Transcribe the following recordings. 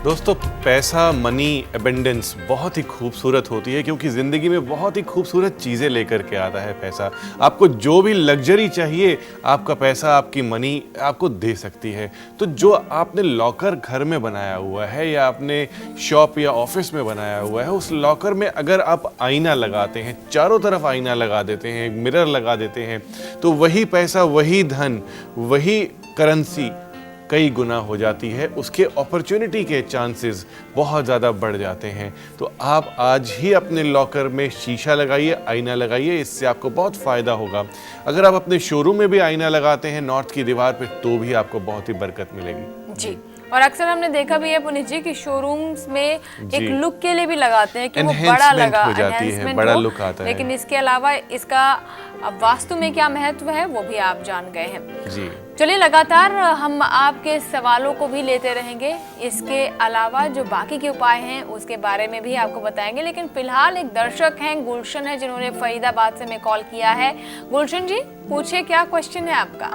दोस्तों पैसा, money, abundance बहुत ही खूबसूरत होती है क्योंकि ज़िंदगी में बहुत ही खूबसूरत चीज़ें लेकर के आता है पैसा। आपको जो भी लग्जरी चाहिए आपका पैसा, आपकी मनी आपको दे सकती है। तो जो आपने लॉकर घर में बनाया हुआ है या आपने शॉप या ऑफिस में बनाया हुआ है, उस लॉकर में अगर आप आईना लगाते हैं, चारों तरफ आईना लगा देते हैं, मिरर लगा देते हैं, तो वही पैसा, वही धन, वही करेंसी कई गुना हो जाती है। उसके अपॉर्चुनिटी के चांसेस बहुत ज़्यादा बढ़ जाते हैं। तो आप आज ही अपने लॉकर में शीशा लगाइए, आईना लगाइए, इससे आपको बहुत फ़ायदा होगा। अगर आप अपने शोरूम में भी आईना लगाते हैं नॉर्थ की दीवार पे, तो भी आपको बहुत ही बरकत मिलेगी जी। और अक्सर हमने देखा भी है पुनीत जी कि शोरूम्स में एक लुक के लिए भी लगाते हैं कि वो बड़ा लगा, हो जाती है, बड़ा लुक आता है। लेकिन इसके अलावा इसका वास्तु में क्या महत्व है वो भी आप जान गए हैं जी। चलिए लगातार हम आपके सवालों को भी लेते रहेंगे। इसके अलावा जो बाकी के उपाय हैं उसके बारे में भी आपको बताएंगे, लेकिन फिलहाल एक दर्शक हैं, गुलशन है, जिन्होंने फरीदाबाद से हमें कॉल किया है। गुलशन जी पूछिए, क्या क्वेश्चन है आपका?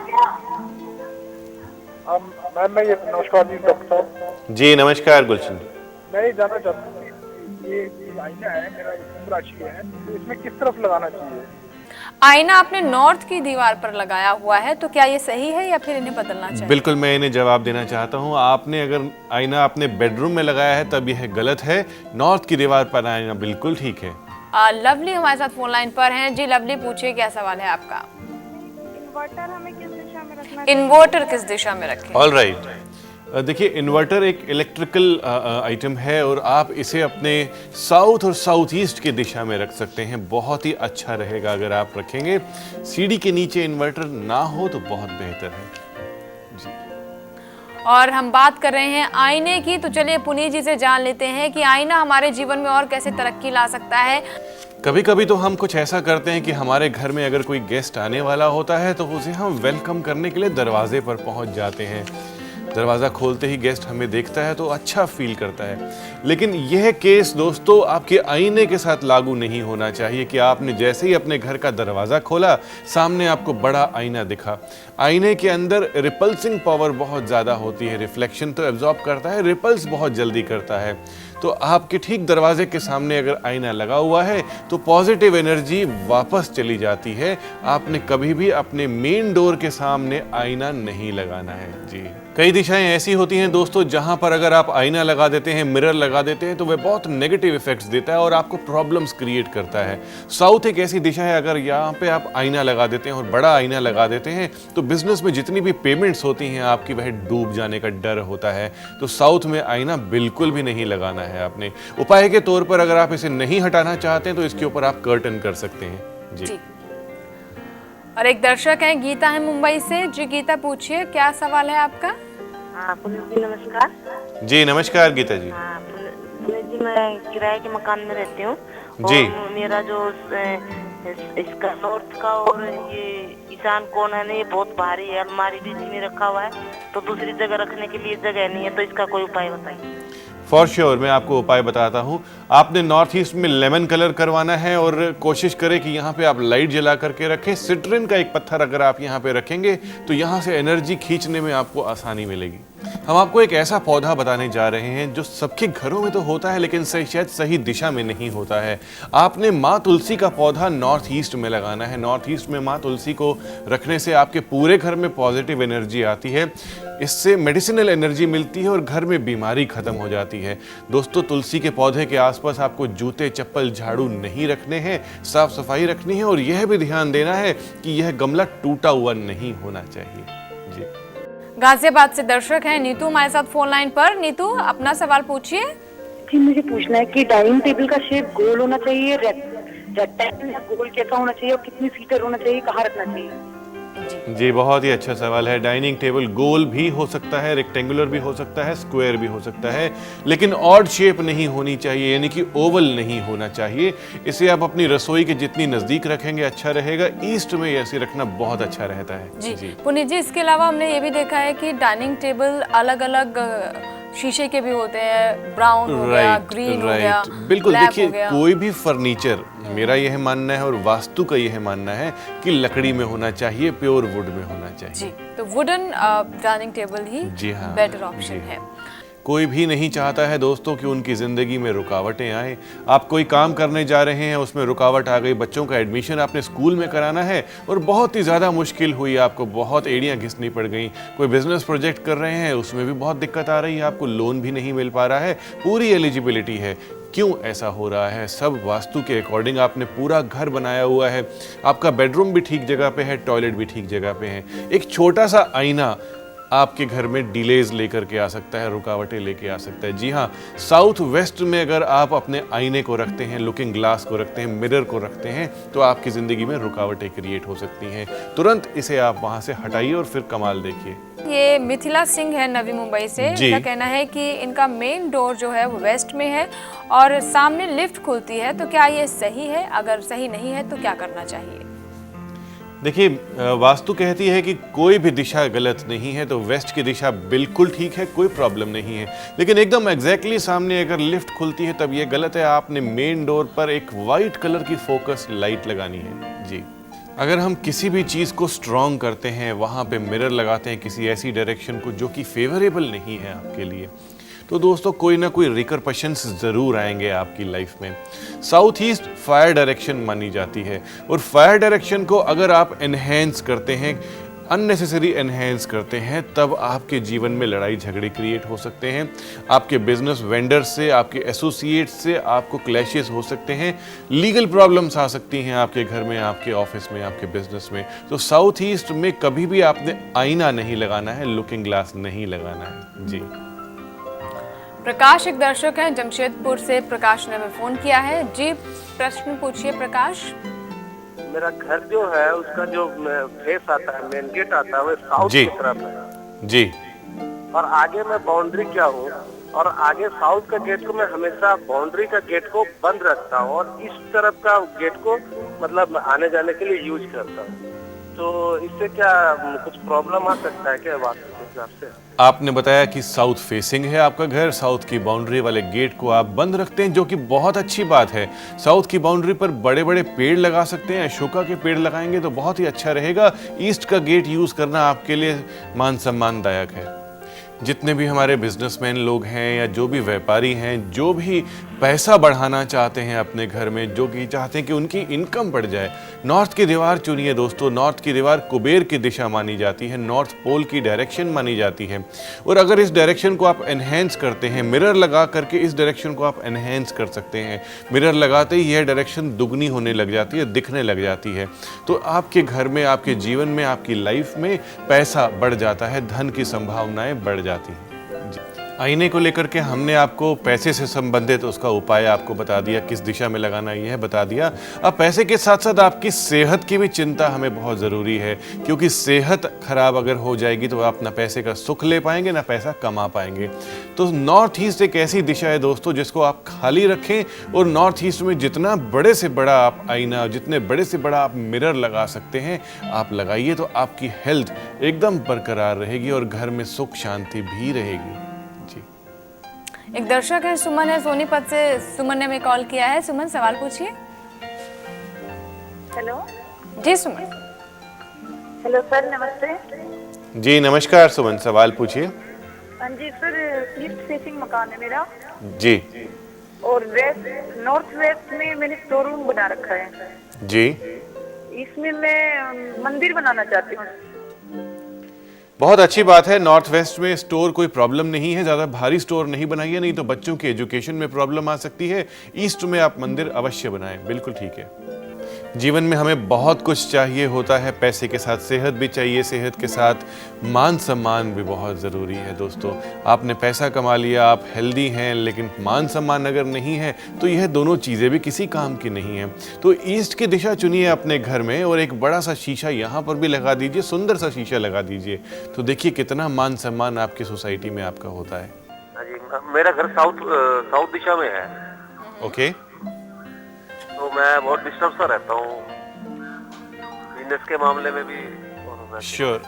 मैम मैं ये नमस्कार जी डॉक्टर साहब। जी नमस्कार गुलशन। मैं ये जानना चाहता हूँ ये आईना है मेरा, कुंभ राशि है, तो इसमें किस तरफ लगाना चाहिए? आईना आपने नॉर्थ की दीवार पर लगाया हुआ है, तो क्या ये सही है या फिर इन्हें बदलना चाहिए? बिल्कुल, मैं इन्हें जवाब देना चाहता हूँ। आपने अगर आईना अपने बेडरूम में लगाया है तब यह गलत है। नॉर्थ की दीवार पर आईना बिल्कुल ठीक है। लवली हमारे साथ फोन लाइन पर हैं। जी लवली पूछिए, क्या सवाल है आपका? इन्वर्टर हमें किस दिशा में रखना? इन्वर्टर किस दिशा में रखें? All right. देखिए इन्वर्टर एक इलेक्ट्रिकल आइटम है और आप इसे अपने साउथ और साउथ ईस्ट की दिशा में रख सकते हैं। बहुत ही अच्छा रहेगा अगर आप रखेंगे। सीढ़ी के नीचे इन्वर्टर ना हो तो बहुत बेहतर है जी। और हम बात कर रहे हैं आईने की, तो चलिए पुनीत जी से जान लेते हैं कि आईना हमारे जीवन में और कैसे तरक्की ला सकता है। कभी कभी तो हम कुछ ऐसा करते हैं कि हमारे घर में अगर कोई गेस्ट आने वाला होता है तो उसे हम वेलकम करने के लिए दरवाजे पर पहुंच जाते हैं। दरवाज़ा खोलते ही गेस्ट हमें देखता है तो अच्छा फील करता है। लेकिन यह केस दोस्तों आपके आईने के साथ लागू नहीं होना चाहिए कि आपने जैसे ही अपने घर का दरवाज़ा खोला सामने आपको बड़ा आईना दिखा। आईने के अंदर रिपल्सिंग पावर बहुत ज़्यादा होती है। रिफ्लेक्शन तो एब्जॉर्ब करता है, रिपल्स बहुत जल्दी करता है। तो आपके ठीक दरवाजे के सामने अगर आईना लगा हुआ है तो पॉजिटिव एनर्जी वापस चली जाती है। आपने कभी भी अपने मेन डोर के सामने आईना नहीं लगाना है जी। कई दिशाएं ऐसी होती हैं दोस्तों जहां पर अगर आप आईना लगा देते हैं, मिरर लगा देते हैं, तो वह बहुत नेगेटिव इफेक्ट्स देता है और आपको प्रॉब्लम्स क्रिएट करता है। साउथ एक ऐसी दिशा है, अगर यहाँ पे आप आईना लगा देते हैं और बड़ा आईना लगा देते हैं तो बिजनेस में जितनी भी पेमेंट्स होती हैं आपकी, वह डूब जाने का डर होता है। तो साउथ में आईना बिल्कुल भी नहीं लगाना है आपने। उपाय के तौर पर अगर आप इसे नहीं हटाना चाहते हैं तो इसके ऊपर आप कर्टन कर सकते हैं जी। और एक दर्शक है गीता है मुंबई से। जी गीता पूछिए, क्या सवाल है आपका? हाँ पुनीत जी नमस्कार। जी नमस्कार गीता जी। हाँ पुनीत जी, मैं किराए के मकान में रहती हूँ जी। और मेरा जो इसका नॉर्थ का और ये ईशान कोण है ना, ये बहुत भारी है। अलमारी भी इसमें रखा हुआ है तो दूसरी जगह रखने के लिए जगह नहीं है, तो इसका कोई उपाय बताइए। फॉर श्योर मैं आपको उपाय बताता हूँ। आपने नॉर्थ ईस्ट में लेमन कलर करवाना है और कोशिश करें कि यहाँ पे आप लाइट जला करके रखें। सिट्रिन का एक पत्थर अगर आप यहाँ पे रखेंगे तो यहाँ से एनर्जी खींचने में आपको आसानी मिलेगी। हम आपको एक ऐसा पौधा बताने जा रहे हैं जो सबके घरों में तो होता है लेकिन शायद सही दिशा में नहीं होता है। आपने माँ तुलसी का पौधा नॉर्थ ईस्ट में लगाना है। नॉर्थ ईस्ट में माँ तुलसी को रखने से आपके पूरे घर में पॉजिटिव एनर्जी आती है। इससे मेडिसिनल एनर्जी मिलती है और घर में बीमारी खत्म हो जाती है। दोस्तों तुलसी के पौधे के आसपास आपको जूते, चप्पल, झाड़ू नहीं रखने हैं, साफ सफाई रखनी है और यह भी ध्यान देना है कि यह गमला टूटा हुआ नहीं होना चाहिए जी। गाजियाबाद से दर्शक हैं नीतू हमारे साथ फोन लाइन पर। नीतू अपना सवाल पूछिए। जी मुझे पूछना है कि डाइनिंग टेबल का शेप गोल होना चाहिए, रेक्टेंगल या गोल कैसा होना चाहिए और कितनी सीटर होना चाहिए, कहाँ रखना चाहिए? जी बहुत ही अच्छा सवाल है। डाइनिंग टेबल गोल भी हो सकता है, रेक्टेंगुलर भी हो सकता है, स्क्वायर भी हो सकता है, लेकिन ऑड शेप नहीं होनी चाहिए, यानी कि ओवल नहीं होना चाहिए। इसे आप अपनी रसोई के जितनी नजदीक रखेंगे अच्छा रहेगा। ईस्ट में ऐसे रखना बहुत अच्छा रहता है जी। पुनीत जी इसके अलावा हमने ये भी देखा है कि डाइनिंग टेबल अलग अलग शीशे के भी होते हैं, ब्राउन हो गया, ग्रीन हो गया, बिल्कुल। देखिए कोई भी फर्नीचर, मेरा यह मानना है और वास्तु का यह मानना है कि लकड़ी में होना चाहिए, प्योर वुड में होना चाहिए जी। तो वुडन डाइनिंग टेबल ही जी हाँ बेटर ऑप्शन है। कोई भी नहीं चाहता है दोस्तों कि उनकी ज़िंदगी में रुकावटें आए। आप कोई काम करने जा रहे हैं, उसमें रुकावट आ गई, बच्चों का एडमिशन आपने स्कूल में कराना है और बहुत ही ज़्यादा मुश्किल हुई, आपको बहुत एड़ियाँ घिसनी पड़ गई। कोई बिजनेस प्रोजेक्ट कर रहे हैं, उसमें भी बहुत दिक्कत आ रही है, आपको लोन भी नहीं मिल पा रहा है, पूरी एलिजिबिलिटी है। क्यों ऐसा हो रहा है? सब वास्तु के अकॉर्डिंग आपने पूरा घर बनाया हुआ है, आपका बेडरूम भी ठीक जगह पे है, टॉयलेट भी ठीक जगह पे है। एक छोटा सा आईना आपके घर में डिलेज लेकर के आ सकता है, रुकावटें लेके आ सकता है। जी हाँ, साउथ वेस्ट में अगर आप अपने आईने को रखते हैं, लुकिंग ग्लास को रखते हैं, मिरर को रखते हैं, तो आपकी ज़िंदगी में रुकावटें क्रिएट हो सकती हैं। तुरंत इसे आप वहाँ से हटाइए और फिर कमाल देखिए। ये मिथिला सिंह है नवी मुंबई से। जी। इनका कहना है कि इनका मेन डोर जो है वो वेस्ट में है और सामने लिफ्ट खुलती है, तो क्या ये सही है? अगर सही नहीं है तो क्या करना चाहिए? देखिए, वास्तु कहती है कि कोई भी दिशा गलत नहीं है, तो वेस्ट की दिशा बिल्कुल ठीक है, कोई प्रॉब्लम नहीं है। लेकिन एकदम एग्जैक्टली सामने अगर लिफ्ट खुलती है तब ये गलत है। आपने मेन डोर पर एक वाइट कलर की फोकस लाइट लगानी है। जी, अगर हम किसी भी चीज़ को स्ट्रॉन्ग करते हैं, वहाँ पे मिरर लगाते हैं किसी ऐसी डायरेक्शन को जो कि फेवरेबल नहीं है आपके लिए, तो दोस्तों कोई ना कोई रिकरपशंस ज़रूर आएंगे आपकी लाइफ में। साउथ ईस्ट फायर डायरेक्शन मानी जाती है और फायर डायरेक्शन को अगर आप एनहेंस करते हैं, अननेसेसरी एनहेंस करते हैं, तब आपके जीवन में लड़ाई झगड़े क्रिएट हो सकते हैं। आपके बिजनेस वेंडर से, आपके एसोसिएट से आपको क्लैशेस हो सकते हैं, लीगल प्रॉब्लम्स आ सकती हैं आपके घर में, आपके ऑफिस में, आपके बिजनेस में। तो साउथ ईस्ट में कभी भी आपने आईना नहीं लगाना है, लुकिंग ग्लास नहीं लगाना है। जी, प्रकाश एक दर्शक हैं जमशेदपुर से। प्रकाश ने हमें फोन किया है। जी, प्रश्न पूछिए प्रकाश। मेरा घर जो है उसका जो फेस आता है, मेन गेट आता है, वो साउथ जी। की तरफ है। जी, और आगे मैं बाउंड्री क्या हूँ, और आगे साउथ का गेट को मैं हमेशा बाउंड्री का गेट को बंद रखता हूँ और इस तरफ का गेट को मतलब आने जाने के लिए यूज करता हूँ। तो इससे क्या कुछ प्रॉब्लम आ सकता है क्या वास्तु के हिसाब से? आपने बताया कि साउथ फेसिंग है आपका घर, साउथ की बाउंड्री वाले गेट को आप बंद रखते हैं, जो कि बहुत अच्छी बात है। साउथ की बाउंड्री पर बड़े बड़े पेड़ लगा सकते हैं, अशोका के पेड़ लगाएंगे तो बहुत ही अच्छा रहेगा। ईस्ट का गेट यूज करना आपके लिए मान सम्मानदायक है। जितने भी हमारे बिजनेसमैन लोग हैं या जो भी व्यापारी हैं, जो भी पैसा बढ़ाना चाहते हैं अपने घर में, जो कि चाहते हैं कि उनकी इनकम बढ़ जाए, नॉर्थ की दीवार चुनिए दोस्तों। नॉर्थ की दीवार कुबेर की दिशा मानी जाती है, नॉर्थ पोल की डायरेक्शन मानी जाती है। और अगर इस डायरेक्शन को आप एनहेंस करते हैं, मिरर लगा करके इस डायरेक्शन को आप एनहेंस कर सकते हैं। मिरर लगाते ही यह डायरेक्शन दुगनी होने लग जाती है, दिखने लग जाती है। तो आपके घर में, आपके जीवन में, आपकी लाइफ में पैसा बढ़ जाता है, धन की संभावनाएं बढ़ जाती हैं। आईने को लेकर के हमने आपको पैसे से संबंधित उसका उपाय आपको बता दिया, किस दिशा में लगाना यह बता दिया। अब पैसे के साथ साथ आपकी सेहत की भी चिंता हमें बहुत ज़रूरी है, क्योंकि सेहत खराब अगर हो जाएगी तो आप ना पैसे का सुख ले पाएंगे ना पैसा कमा पाएंगे। तो नॉर्थ ईस्ट एक ऐसी दिशा है दोस्तों जिसको आप खाली रखें और नॉर्थ ईस्ट में जितना बड़े से बड़ा आप आईना, जितने बड़े से बड़ा आप मिरर लगा सकते हैं आप लगाइए, तो आपकी हेल्थ एकदम बरकरार रहेगी और घर में सुख शांति भी रहेगी। एक दर्शक है सुमन है सोनीपत से। सुमन ने हमें कॉल किया है। सुमन, सवाल पूछिए। हेलो। जी सुमन। हेलो सर, नमस्ते। जी नमस्कार सुमन, सवाल पूछिए। हाँ जी सर, ईस्ट फेसिंग मकान है मेरा जी। और वेस्ट नॉर्थ वेस्ट में मैंने स्टोर रूम बना रखा है। जी, इसमें मैं मंदिर बनाना चाहती हूँ। बहुत अच्छी बात है। नॉर्थ वेस्ट में स्टोर कोई प्रॉब्लम नहीं है, ज़्यादा भारी स्टोर नहीं बनाइए, नहीं तो बच्चों के एजुकेशन में प्रॉब्लम आ सकती है। ईस्ट में आप मंदिर अवश्य बनाएं, बिल्कुल ठीक है। जीवन में हमें बहुत कुछ चाहिए होता है, पैसे के साथ सेहत भी चाहिए, सेहत के साथ मान सम्मान भी बहुत ज़रूरी है दोस्तों। आपने पैसा कमा लिया, आप हेल्दी हैं, लेकिन मान सम्मान अगर नहीं है तो यह दोनों चीज़ें भी किसी काम की नहीं हैं। तो ईस्ट की दिशा चुनिए अपने घर में और एक बड़ा सा शीशा यहाँ पर भी लगा दीजिए, सुंदर सा शीशा लगा दीजिए, तो देखिए कितना मान सम्मान आपकी सोसाइटी में आपका होता है। हाँ जी, मेरा घर साउथ दिशा में है। ओके, तो मैं बहुत डिस्टर्ब सा रहता हूँ बिजनेस के मामले में भी। श्योर।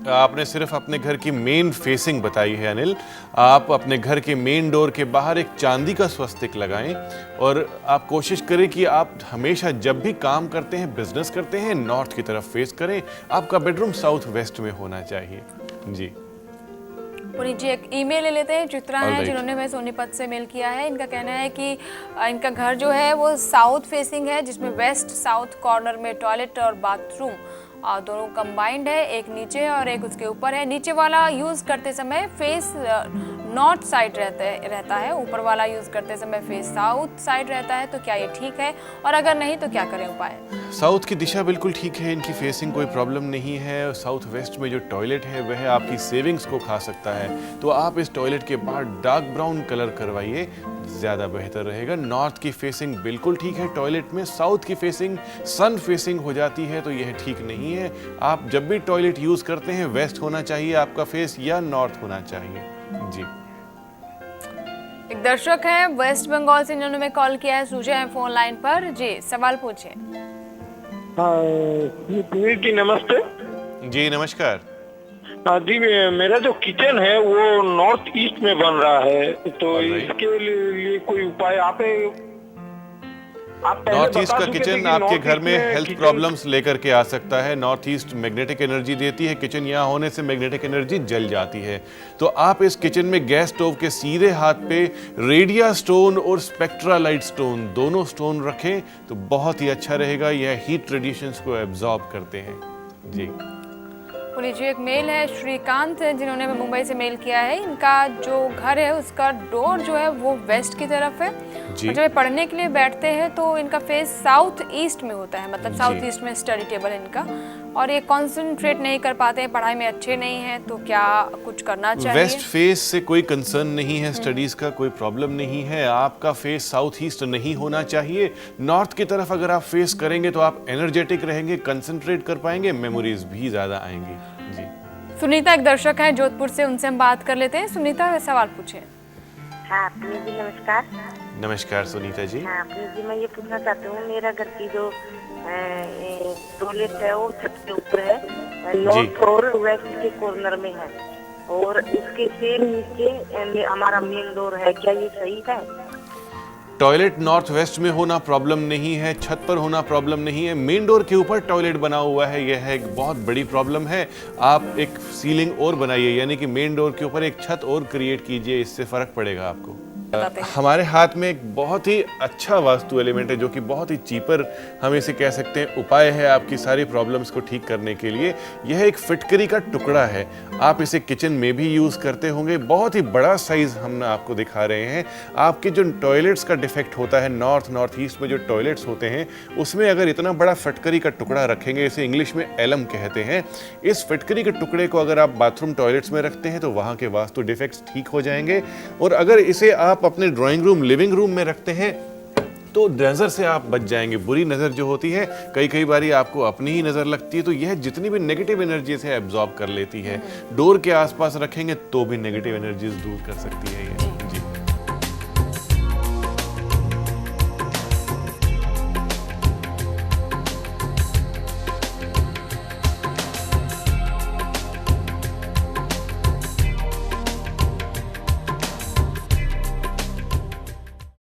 आपने सिर्फ अपने घर की मेन फेसिंग बताई है अनिल। आप अपने घर के मेन डोर के बाहर एक चांदी का स्वस्तिक लगाएं और आप कोशिश करें कि आप हमेशा जब भी काम करते हैं, बिजनेस करते हैं, नॉर्थ की तरफ फेस करें। आपका बेडरूम साउथ वेस्ट में होना चाहिए। जी, पुनीत जी, एक ईमेल ले लेते हैं। चित्रा हैं Alright. जिन्होंने हमें सोनीपत से मेल किया है। इनका कहना है कि इनका घर जो है वो साउथ फेसिंग है, जिसमें वेस्ट साउथ कॉर्नर में टॉयलेट और बाथरूम दोनों कंबाइंड है, एक नीचे और एक उसके ऊपर है। नीचे वाला यूज़ करते समय फेस नॉर्थ साइड रहता है, ऊपर वाला यूज़ करते समय फेस साउथ साइड रहता है। तो क्या ये ठीक है, और अगर नहीं तो क्या करें उपाय? साउथ की दिशा बिल्कुल ठीक है, इनकी फेसिंग कोई प्रॉब्लम नहीं है। साउथ वेस्ट में जो टॉयलेट है वह आपकी सेविंग्स को खा सकता है, तो आप इस टॉयलेट के बाहर डार्क ब्राउन कलर करवाइए, ज़्यादा बेहतर रहेगा। नॉर्थ की फेसिंग बिल्कुल ठीक है टॉयलेट में, साउथ की फेसिंग सन फेसिंग हो जाती है तो यह ठीक नहीं है। आप जब भी टॉयलेट यूज़ करते हैं वेस्ट होना चाहिए आपका फेस या नॉर्थ होना चाहिए। जी, एक दर्शक हैं वेस्ट बंगाल से, जिन्होंने हमें कॉल किया है, सूझे हैं फोन लाइन पर। जी, सवाल पूछे। पुनीत जी नमस्ते। जी नमस्कार। जी, मेरा जो किचन है वो नॉर्थ ईस्ट में बन रहा है, तो Alright. इसके लिए कोई उपाय आप पहले नॉर्थ ईस्ट बता का चुके थे किचन कि आपके नॉर्थ घर ईस्ट में हेल्थ किचन- प्रॉब्लम्स लेकर के आ सकता है। नॉर्थ ईस्ट मैग्नेटिक एनर्जी देती है, किचन यहाँ होने से मैग्नेटिक एनर्जी जल जाती है। तो आप इस किचन में गैस स्टोव के सीधे हाथ पे रेडिया स्टोन और स्पेक्ट्रालाइट स्टोन दोनों स्टोन रखें तो बहुत ही अच्छा रहेगा। यह हीट रेडिएशंस को एब्जॉर्ब करते हैं। जी, पुनीत जी, एक मेल है श्रीकांत है, जिन्होंने हमें मुंबई से मेल किया है। इनका जो घर है उसका डोर जो है वो वेस्ट की तरफ है, जी। और जब ये पढ़ने के लिए बैठते हैं तो इनका फेस साउथ ईस्ट में होता है, मतलब साउथ जी। ईस्ट में स्टडी टेबल है इनका, और ये कंसंट्रेट नहीं कर पाते हैं, पढ़ाई में अच्छे नहीं हैं। तो क्या कुछ करना चाहिए? वेस्ट फेस से कोई कंसर्न नहीं है, स्टडीज का कोई प्रॉब्लम नहीं है। आपका फेस साउथ ईस्ट नहीं होना चाहिए। नॉर्थ की तरफ अगर आप फेस करेंगे तो आप एनर्जेटिक रहेंगे, कंसंट्रेट कर पाएंगे, मेमोरीज भी ज्यादा आएंगी। जी, सुनीता एक दर्शक है जोधपुर से, उनसे हम बात कर लेते हैं। सुनीता, सवाल पूछे। हाँ पुनीत जी नमस्कार। नमस्कार सुनीता जी। हाँ पुनीत जी, मैं ये पूछना चाहती हूँ, मेरा घर की जो टॉयलेट है वो छत के ऊपर है, नॉर्थ और वेस्ट के कॉर्नर में है, और इसके सेम नीचे हमारा मेन डोर है। क्या ये सही है? टॉयलेट नॉर्थ वेस्ट में होना प्रॉब्लम नहीं है, छत पर होना प्रॉब्लम नहीं है। मेन डोर के ऊपर टॉयलेट बना हुआ है, यह एक बहुत बड़ी प्रॉब्लम है। आप एक सीलिंग और बनाइए, यानी कि मेन डोर के ऊपर एक छत और क्रिएट कीजिए, इससे फर्क पड़ेगा आपको। हमारे हाथ में एक बहुत ही अच्छा वास्तु एलिमेंट है जो कि बहुत ही चीपर, हम इसे कह सकते हैं, उपाय है आपकी सारी प्रॉब्लम्स को ठीक करने के लिए। यह एक फिटकरी का टुकड़ा है। आप इसे किचन में भी यूज़ करते होंगे। बहुत ही बड़ा साइज हम आपको दिखा रहे हैं। आपके जो टॉयलेट्स का डिफेक्ट होता है, नॉर्थ ईस्ट में जो टॉयलेट्स होते हैं उसमें अगर इतना बड़ा फिटकरी का टुकड़ा रखेंगे, इसे इंग्लिश में एलम कहते हैं, इस फिटकरी के टुकड़े को अगर आप बाथरूम टॉयलेट्स में रखते हैं तो वहाँ के वास्तु डिफेक्ट्स ठीक हो जाएंगे। और अगर इसे आप अपने ड्राइंग रूम, लिविंग रूम में रखते हैं तो नज़र से आप बच जाएंगे। बुरी नज़र जो होती है, कई बारी आपको अपनी ही नज़र लगती है, तो यह जितनी भी नेगेटिव एनर्जी से एब्जॉर्ब कर लेती है। डोर के आसपास रखेंगे तो भी नेगेटिव एनर्जीज दूर कर सकती है ये।